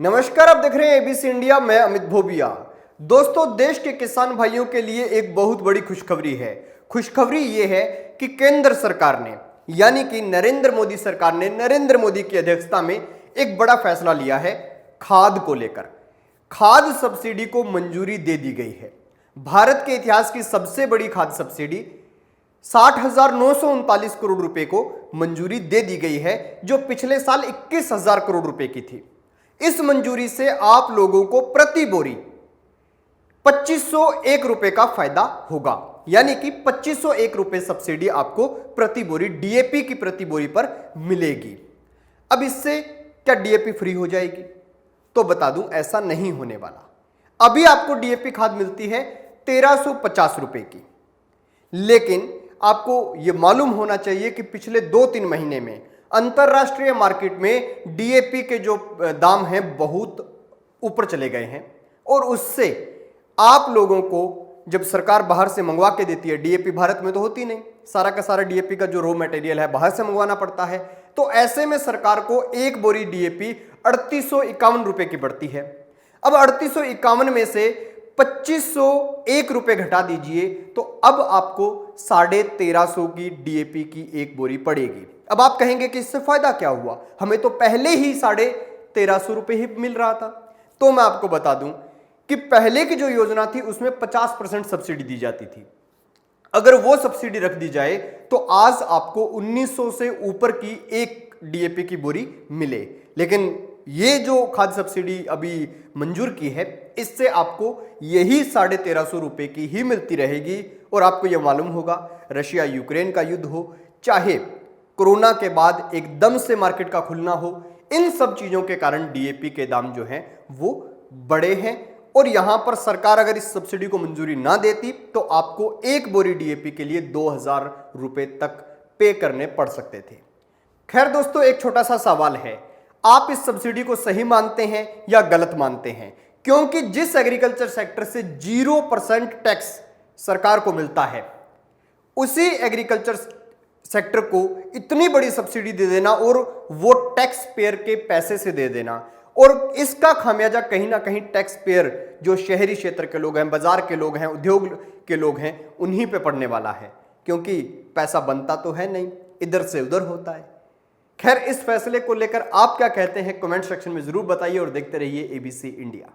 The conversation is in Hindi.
नमस्कार, आप देख रहे हैं एबीसी इंडिया। मैं अमित भोबिया। दोस्तों, देश के किसान भाइयों के लिए एक बहुत बड़ी खुशखबरी है। खुशखबरी ये है कि केंद्र सरकार ने यानी कि नरेंद्र मोदी सरकार ने नरेंद्र मोदी की अध्यक्षता में एक बड़ा फैसला लिया है। खाद को लेकर खाद सब्सिडी को मंजूरी दे दी गई है। भारत के इतिहास की सबसे बड़ी खाद सब्सिडी 60,939 करोड़ रुपए को मंजूरी दे दी गई है, जो पिछले साल 21,000 करोड़ रुपए की थी। इस मंजूरी से आप लोगों को प्रति बोरी 2501 रुपए का फायदा होगा, यानी कि 2501 रुपए सब्सिडी आपको प्रति बोरी डीएपी की प्रति बोरी पर मिलेगी। अब इससे क्या डीएपी फ्री हो जाएगी? तो बता दूं, ऐसा नहीं होने वाला। अभी आपको डीएपी खाद मिलती है 1350 रुपए की, लेकिन आपको यह मालूम होना चाहिए कि पिछले 2-3 महीने में अंतरराष्ट्रीय मार्केट में डीएपी के जो दाम हैं बहुत ऊपर चले गए हैं, और उससे आप लोगों को जब सरकार बाहर से मंगवा के देती है, डीएपी भारत में तो होती नहीं, सारा का सारा डीएपी का जो रॉ मटेरियल है बाहर से मंगवाना पड़ता है। तो ऐसे में सरकार को एक बोरी डीएपी 3851 रुपए की पड़ती है। अब 3851 में से 2501 रुपए घटा दीजिए, तो अब आपको 1350 की डीएपी की एक बोरी पड़ेगी। अब आप कहेंगे कि इससे फायदा क्या हुआ, हमें तो पहले ही 1350 रुपए ही मिल रहा था। तो मैं आपको बता दूं कि पहले की जो योजना थी उसमें 50% सब्सिडी दी जाती थी। अगर वो सब्सिडी रख दी जाए तो आज आपको 1900 से ऊपर की एक डीएपी की बोरी मिले। लेकिन ये जो खाद्य सब्सिडी अभी मंजूर की है, इससे आपको यही 1350 रुपए की ही मिलती रहेगी। और आपको यह मालूम होगा, रशिया यूक्रेन का युद्ध हो, चाहे कोरोना के बाद एकदम से मार्केट का खुलना हो, इन सब चीजों के कारण डीएपी के दाम जो हैं वो बड़े हैं। और यहां पर सरकार अगर इस सब्सिडी को मंजूरी ना देती तो आपको एक बोरी डीएपी के लिए 2000 रुपए तक पे करने पड़ सकते थे। खैर दोस्तों, एक छोटा सा सवाल है, आप इस सब्सिडी को सही मानते हैं या गलत मानते हैं? क्योंकि जिस एग्रीकल्चर सेक्टर से 0% टैक्स सरकार को मिलता है, उसी एग्रीकल्चर सेक्टर को इतनी बड़ी सब्सिडी दे देना और वो टैक्स पेयर के पैसे से दे देना, और इसका खामियाजा कहीं ना कहीं टैक्स पेयर जो शहरी क्षेत्र के लोग हैं, बाजार के लोग हैं, उद्योग के लोग हैं, उन्हीं पे पड़ने वाला है। क्योंकि पैसा बनता तो है नहीं, इधर से उधर होता है। खैर, इस फैसले को लेकर आप क्या कहते हैं कमेंट सेक्शन में जरूर बताइए, और देखते रहिए एबीसी इंडिया।